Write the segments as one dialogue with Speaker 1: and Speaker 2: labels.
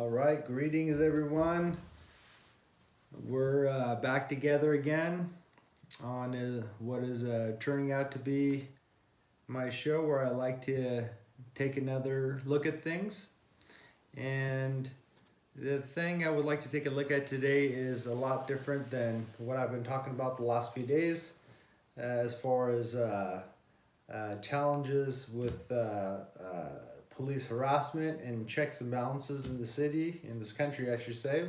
Speaker 1: All right, greetings everyone. We're back together again on what is turning out to be my show where I like to take another look at things. And the thing I would like to take a look at today is a lot different than what I've been talking about the last few days as far as challenges with police harassment and checks and balances in the city, in this country, I should say.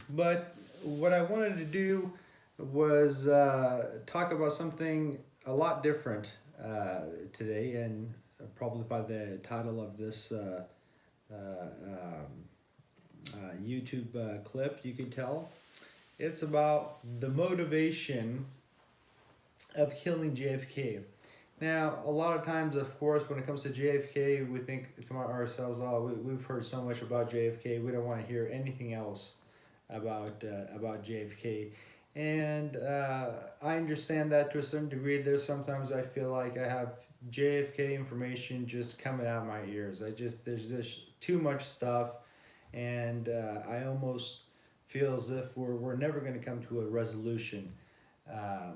Speaker 1: But what I wanted to do was talk about something a lot different today, and probably by the title of this YouTube clip, you can tell. It's about the motivation of killing JFK. Now, a lot of times, of course, when it comes to JFK, we think to ourselves, oh, we've heard so much about JFK, we don't want to hear anything else about JFK. And I understand that to a certain degree. There's sometimes I feel like I have JFK information just coming out my ears. There's just too much stuff, and I almost feel as if we're never going to come to a resolution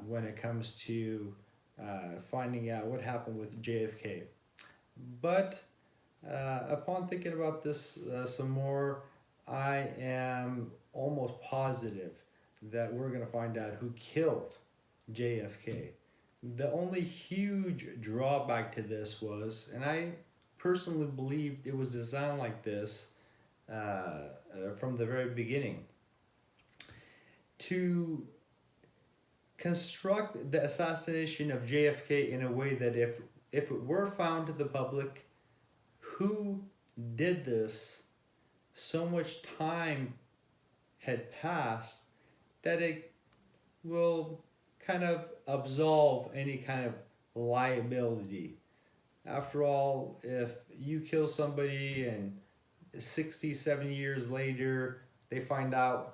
Speaker 1: when it comes to finding out what happened with JFK. But upon thinking about this some more, I am almost positive that we're going to find out who killed JFK. The only huge drawback to this was, and I personally believed it was designed like this from the very beginning, to construct the assassination of JFK in a way that if it were found to the public who did this, so much time had passed that it will kind of absolve any kind of liability. After all, if you kill somebody and 60, 70 years later they find out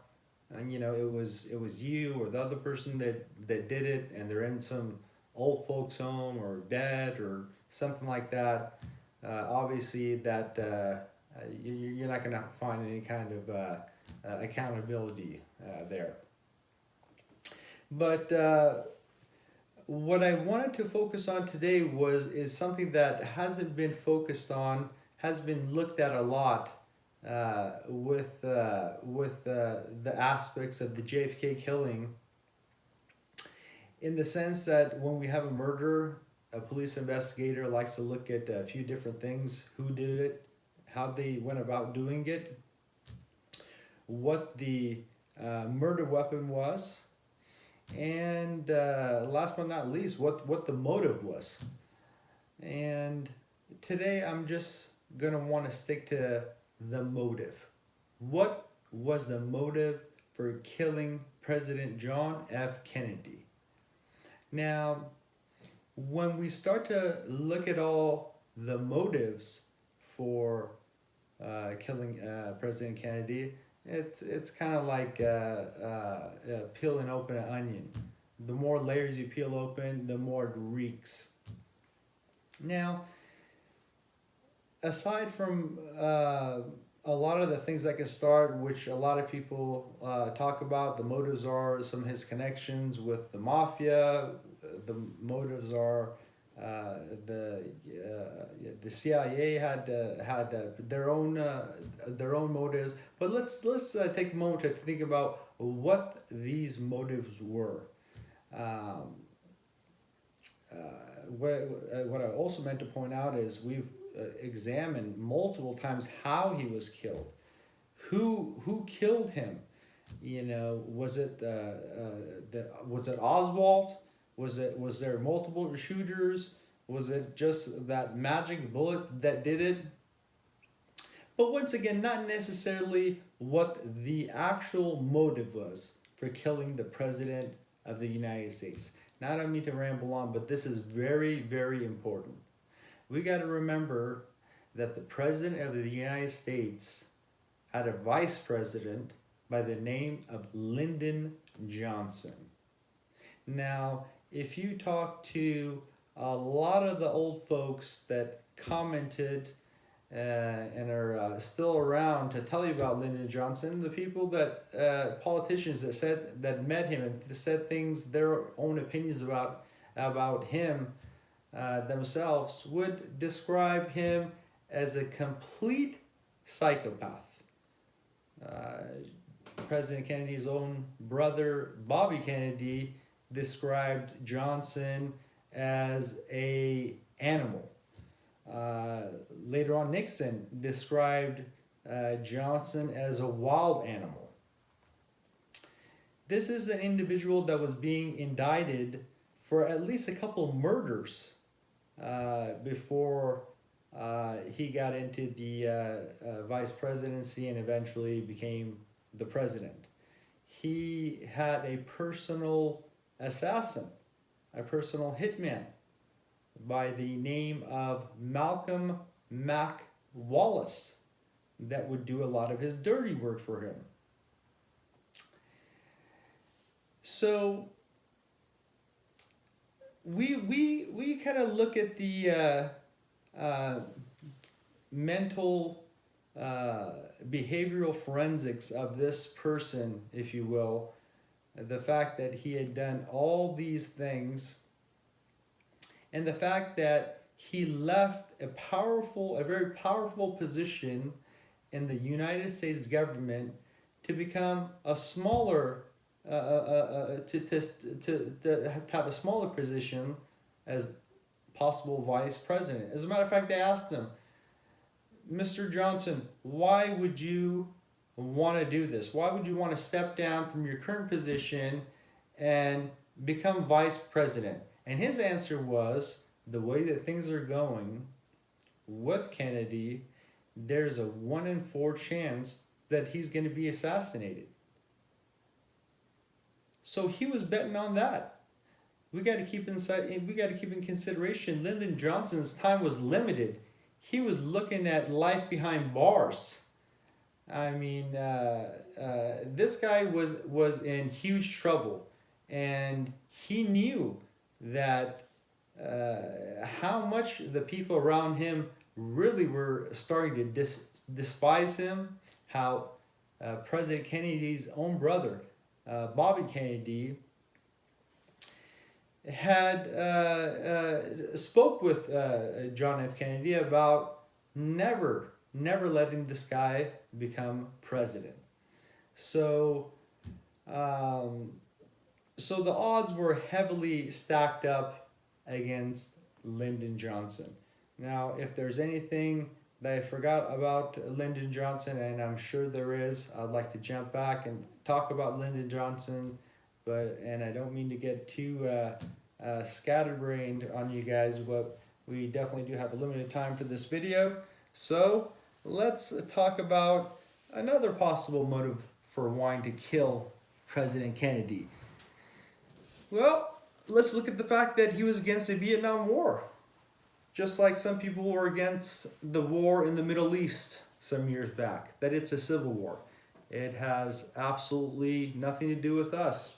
Speaker 1: and it was you or the other person that did it, and they're in some old folks home or dead or something like that, obviously that you're not going to find any kind of accountability there. But what I wanted to focus on today is something that hasn't been focused on, has been looked at a lot with the aspects of the JFK killing, in the sense that when we have a murder, a police investigator likes to look at a few different things: who did it, how they went about doing it, what the murder weapon was, and last but not least, what the motive was. And today I'm just gonna want to stick to the motive. What was the motive for killing President John F. Kennedy? Now, when we start to look at all the motives for killing President Kennedy, it's kind of like peeling open an onion. The more layers you peel open, the more it reeks. Now, aside from a lot of the things I can start, which a lot of people talk about, the motives are some of his connections with the mafia. The motives are the CIA had their own motives. But let's take a moment to think about what these motives were. What I also meant to point out is we've examined multiple times how he was killed. Who killed him? Was it Oswald? Was there multiple shooters? Was it just that magic bullet that did it? But once again, not necessarily what the actual motive was for killing the President of the United States. Now, I don't mean to ramble on, but this is very, very important. We got to remember that the President of the United States had a vice president by the name of Lyndon Johnson. Now, if you talk to a lot of the old folks that commented and are still around to tell you about Lyndon Johnson. The people that politicians that met him and said things, their own opinions about him themselves, would describe him as a complete psychopath. President Kennedy's own brother, Bobby Kennedy, described Johnson as an animal. Later on, Nixon described Johnson as a wild animal. This is an individual that was being indicted for at least a couple murders before he got into the vice presidency and eventually became the president. He had a personal assassin, a personal hitman by the name of Malcolm Mac Wallace that would do a lot of his dirty work for him. So we kind of look at the mental behavioral forensics of this person, if you will, the fact that he had done all these things, and the fact that he left a very powerful position in the United States government to become a smaller, to have a smaller position as possible vice president. As a matter of fact, they asked him, Mr. Johnson, why would you want to do this? Why would you want to step down from your current position and become vice president? And his answer was, the way that things are going with Kennedy, there's a 1 in 4 chance that he's going to be assassinated. So he was betting on that. We got to keep in consideration Lyndon Johnson's time was limited. He was looking at life behind bars. I mean, this guy was in huge trouble, and he knew that how much the people around him really were starting to despise him, how President Kennedy's own brother, Bobby Kennedy, had spoke with John F. Kennedy about never letting this guy become president. So so the odds were heavily stacked up against Lyndon Johnson. Now, if there's anything that I forgot about Lyndon Johnson, and I'm sure there is, I'd like to jump back and talk about Lyndon Johnson, and I don't mean to get too scatterbrained on you guys, but we definitely do have a limited time for this video. So let's talk about another possible motive for wanting to kill President Kennedy. Well, let's look at the fact that he was against the Vietnam War. Just like some people were against the war in the Middle East some years back, that it's a civil war. It has absolutely nothing to do with us,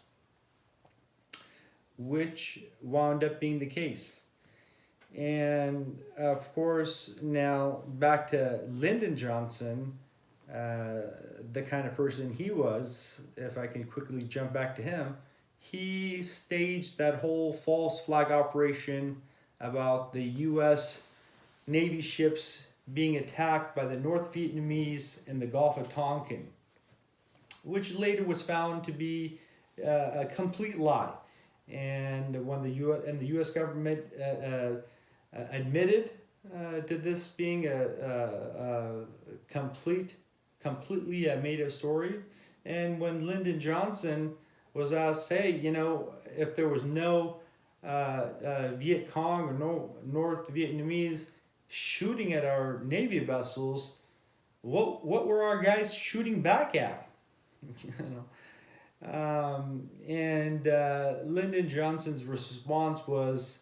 Speaker 1: which wound up being the case. And of course, now back to Lyndon Johnson, the kind of person he was, if I can quickly jump back to him, he staged that whole false flag operation about the U.S. Navy ships being attacked by the North Vietnamese in the Gulf of Tonkin, which later was found to be a complete lie. And when the U.S. government admitted to this being a completely made-up story, and when Lyndon Johnson was asked, hey, you know, if there was no Viet Cong or no North Vietnamese shooting at our Navy vessels, what were our guys shooting back at? You know, Lyndon Johnson's response was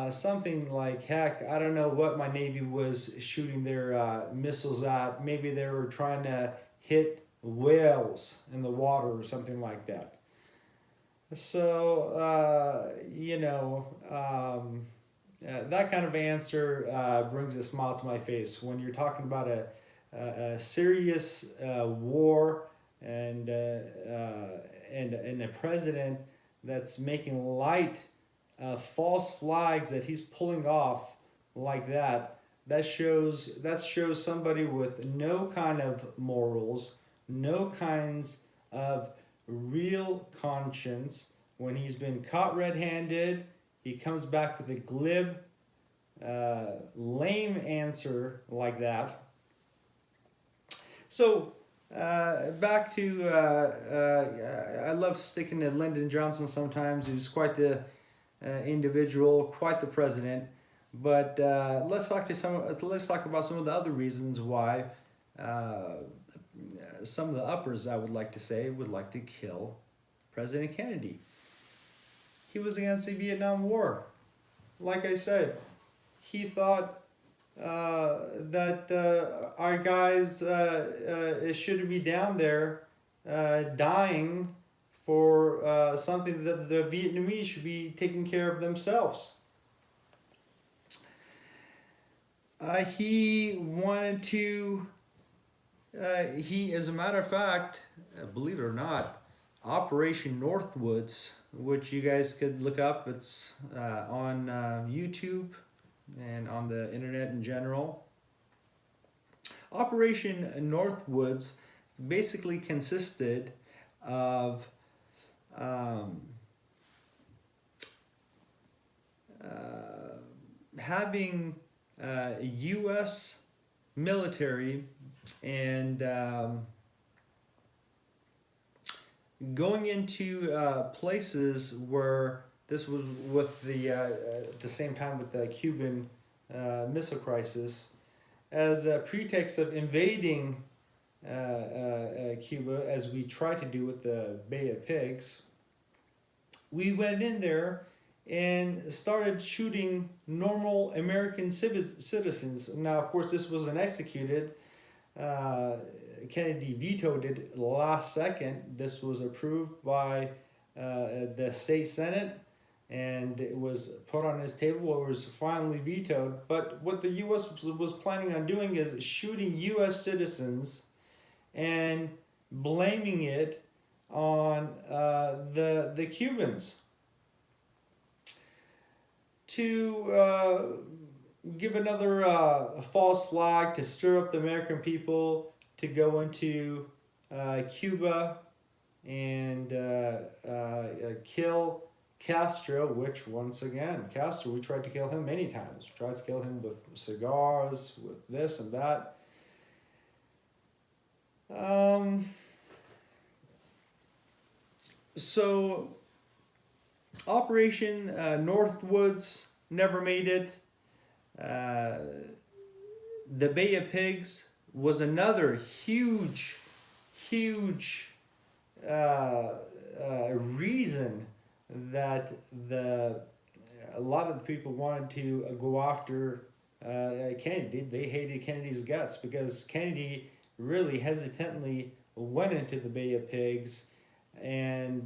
Speaker 1: something like, heck, I don't know what my Navy was shooting their missiles at. Maybe they were trying to hit whales in the water or something like that. So, you know, that kind of answer brings a smile to my face when you're talking about a serious war and a president that's making light of false flags that he's pulling off like that. That shows somebody with no kind of morals, no kinds of real conscience. When he's been caught red-handed, he comes back with a glib, lame answer like that. So back to I love sticking to Lyndon Johnson sometimes. He's quite the individual, quite the president. But let's talk about some of the other reasons why some of the uppers, I would like to say, would like to kill President Kennedy. He was against the Vietnam War. Like I said, he thought that our guys shouldn't be down there dying for something that the Vietnamese should be taking care of themselves. He wanted to, as a matter of fact, believe it or not, Operation Northwoods, which you guys could look up, it's on YouTube and on the internet in general. Operation Northwoods basically consisted of having U.S. military and going into places where this was with the at the same time with the Cuban Missile Crisis as a pretext of invading Cuba, as we tried to do with the Bay of Pigs. We went in there and started shooting normal American citizens. Now, of course, this wasn't executed. Kennedy vetoed it last second. This was approved by the state senate, and it was put on his table. It was finally vetoed. But what the U.S. was planning on doing is shooting U.S. citizens and blaming it on the Cubans to give another false flag to stir up the American people to go into Cuba and kill Castro, which once again, Castro, we tried to kill him many times. We tried to kill him with cigars, with this and that. So Operation Northwoods never made it. The Bay of Pigs was another huge reason that a lot of the people wanted to go after Kennedy. They hated Kennedy's guts because Kennedy really hesitantly went into the Bay of Pigs and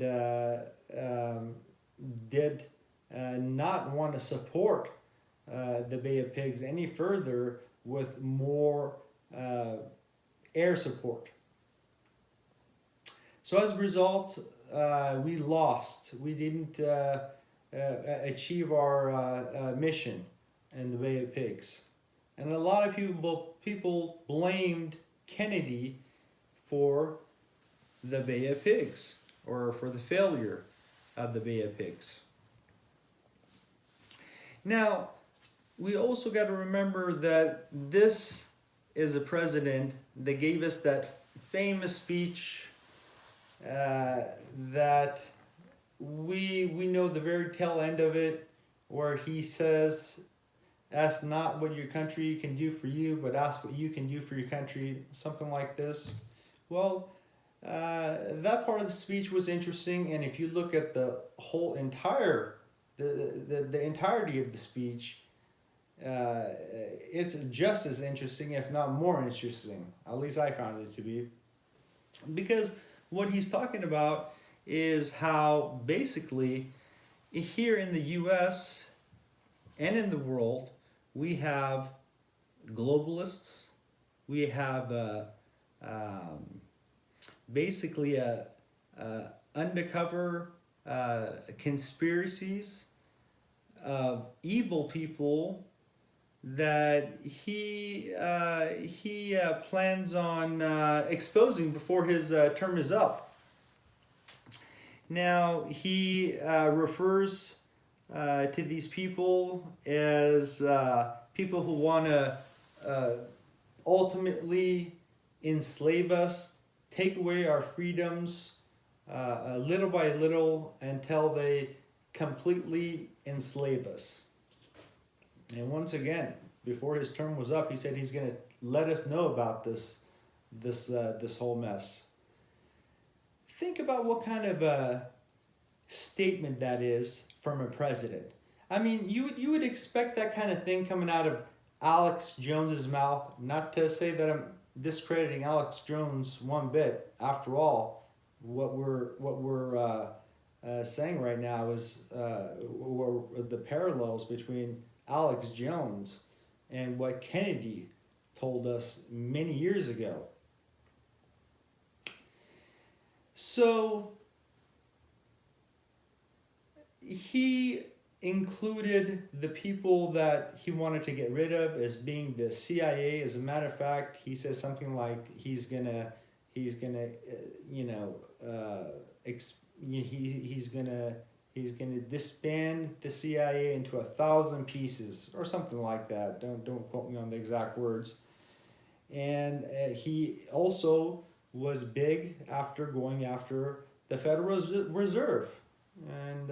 Speaker 1: did not want to support the Bay of Pigs any further with more air support. So as a result, we lost. We didn't achieve our mission in the Bay of Pigs. And a lot of people blamed Kennedy for the Bay of Pigs, or for the failure of the Bay of Pigs. Now, we also got to remember that this is a president that gave us that famous speech that we know the very tail end of it, where he says, "Ask not what your country can do for you, but ask what you can do for your country," something like this. Well, that part of the speech was interesting, and if you look at the whole the entirety of the speech, it's just as interesting, if not more interesting. At least I found it to be. Because what he's talking about is how basically here in the U.S. and in the world, we have globalists, we have basically undercover conspiracies of evil people that he plans on exposing before his term is up. Now he refers to these people as people who want to ultimately enslave us, take away our freedoms little by little until they completely enslave us. And once again, before his term was up, he said he's going to let us know about this whole mess. Think about what kind of a statement that is from a president. I mean, you would expect that kind of thing coming out of Alex Jones's mouth. Not to say that I'm discrediting Alex Jones one bit. After all, what we're saying right now is the parallels between Alex Jones and what Kennedy told us many years ago. So he included the people that he wanted to get rid of as being the CIA. As a matter of fact, he says something like he's gonna disband the CIA into 1,000 pieces or something like that. Don't quote me on the exact words. And he also was big after going after the Federal Reserve. And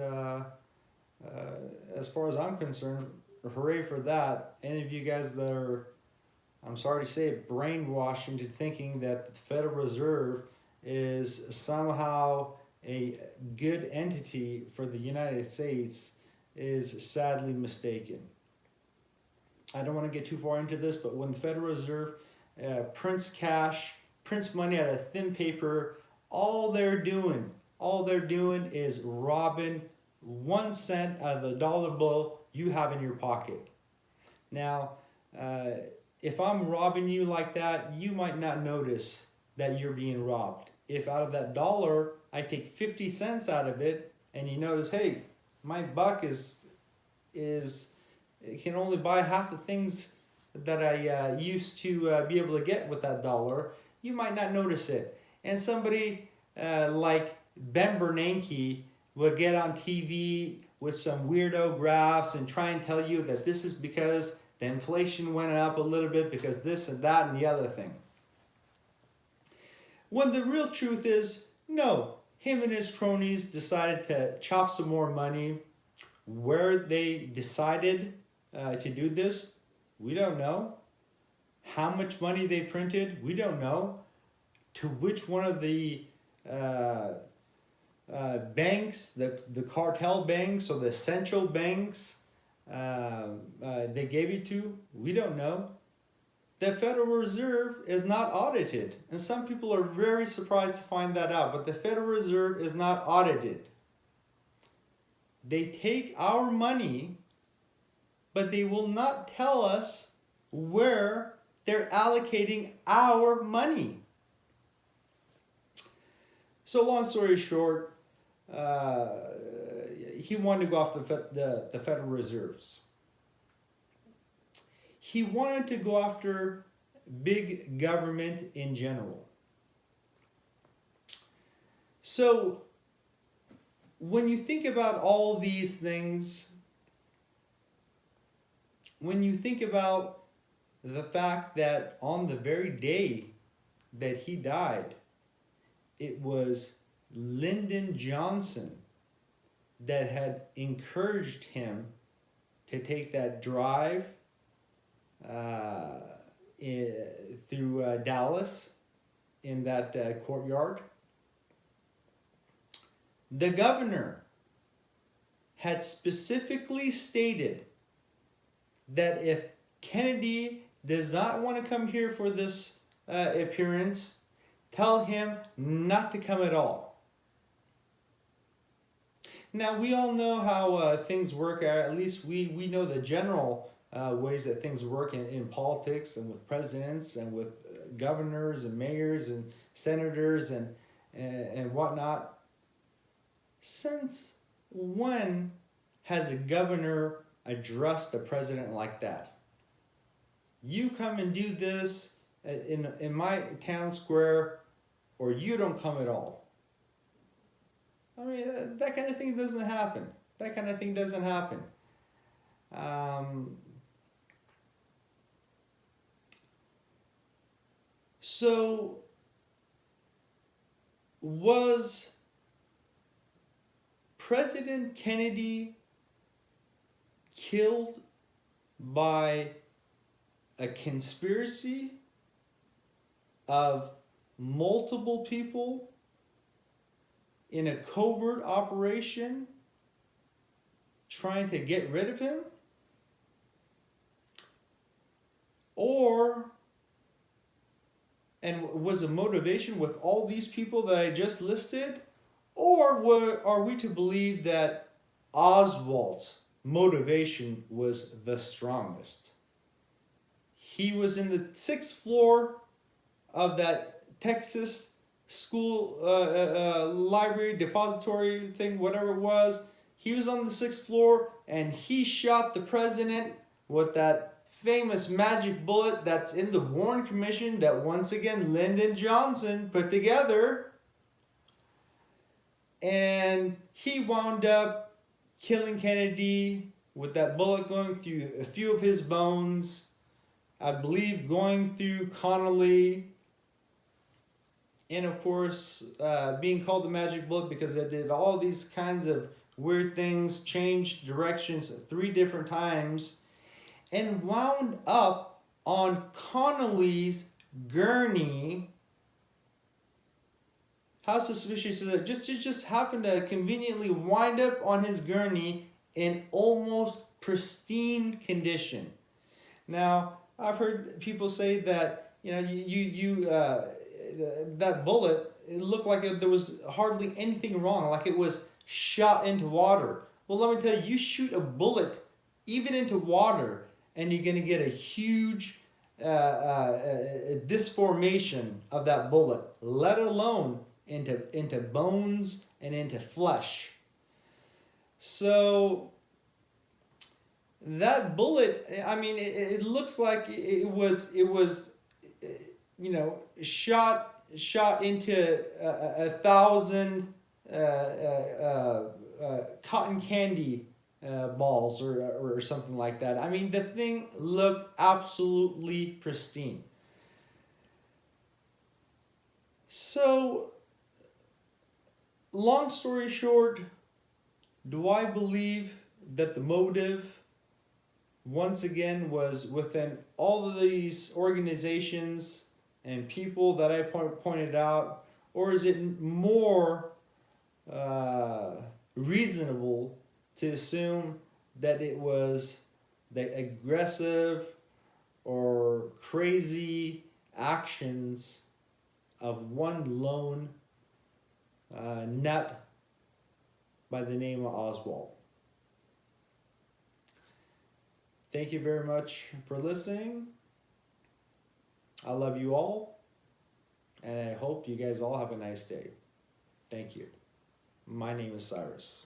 Speaker 1: as far as I'm concerned, hooray for that. Any of you guys that are, I'm sorry to say it, brainwashed into thinking that the Federal Reserve is somehow a good entity for the United States is sadly mistaken. I don't want to get too far into this, but when the Federal Reserve prints cash, prints money out of thin paper, all they're doing is robbing 1 cent out of the dollar bill you have in your pocket. Now, if I'm robbing you like that, you might not notice that you're being robbed. If out of that dollar, I take 50 cents out of it, and you notice, hey, my buck can only buy half the things that I used to be able to get with that dollar, you might not notice it. And somebody like Ben Bernanke will get on TV with some weirdo graphs and try and tell you that this is because the inflation went up a little bit because this and that and the other thing. When the real truth is, no, him and his cronies decided to chop some more money. Where they decided to do this, we don't know. How much money they printed, we don't know. To which one of the banks, the cartel banks or the central banks they gave it to, we don't know. The Federal Reserve is not audited. And some people are very surprised to find that out, but the Federal Reserve is not audited. They take our money, but they will not tell us where they're allocating our money. So long story short, he wanted to go off the Federal Reserves. He wanted to go after big government in general. So when you think about all these things, when you think about the fact that on the very day that he died, it was Lyndon Johnson that had encouraged him to take that drive through Dallas in that courtyard. The governor had specifically stated that if Kennedy does not want to come here for this appearance, tell him not to come at all. Now, we all know how things work, or at least we know the general ways that things work in politics and with presidents and with governors and mayors and senators and whatnot. Since when has a governor addressed a president like that? You come and do this in my town square, or you don't come at all. I mean, that kind of thing doesn't happen. That kind of thing doesn't happen. So, was President Kennedy killed by a conspiracy of multiple people in a covert operation trying to get rid of him? Or, and was the motivation with all these people that I just listed? Or are we to believe that Oswald's motivation was the strongest? He was in the 6th floor of that Texas school library depository thing, whatever it was. He was on the 6th floor and he shot the president with that famous magic bullet that's in the Warren Commission that once again Lyndon Johnson put together. And he wound up killing Kennedy with that bullet going through a few of his bones. I believe going through Connolly. And of course, being called the magic bullet because it did all these kinds of weird things, changed directions 3 different times, and wound up on Connolly's gurney. How suspicious is it? Just happened to conveniently wind up on his gurney in almost pristine condition. Now, I've heard people say that, you know, that bullet, it looked like there was hardly anything wrong, like it was shot into water. Well, let me tell you, you shoot a bullet even into water, and you're going to get a huge disformation of that bullet, let alone into bones and into flesh. So that bullet, I mean, it looks like it was you know, shot into 1,000 cotton candy balls or something like that. I mean, the thing looked absolutely pristine. So, long story short, do I believe that the motive once again was within all of these organizations and people that I pointed out, or is it more reasonable to assume that it was the aggressive or crazy actions of one lone nut by the name of Oswald? Thank you very much for listening. I love you all, and I hope you guys all have a nice day. Thank you. My name is Cyrus.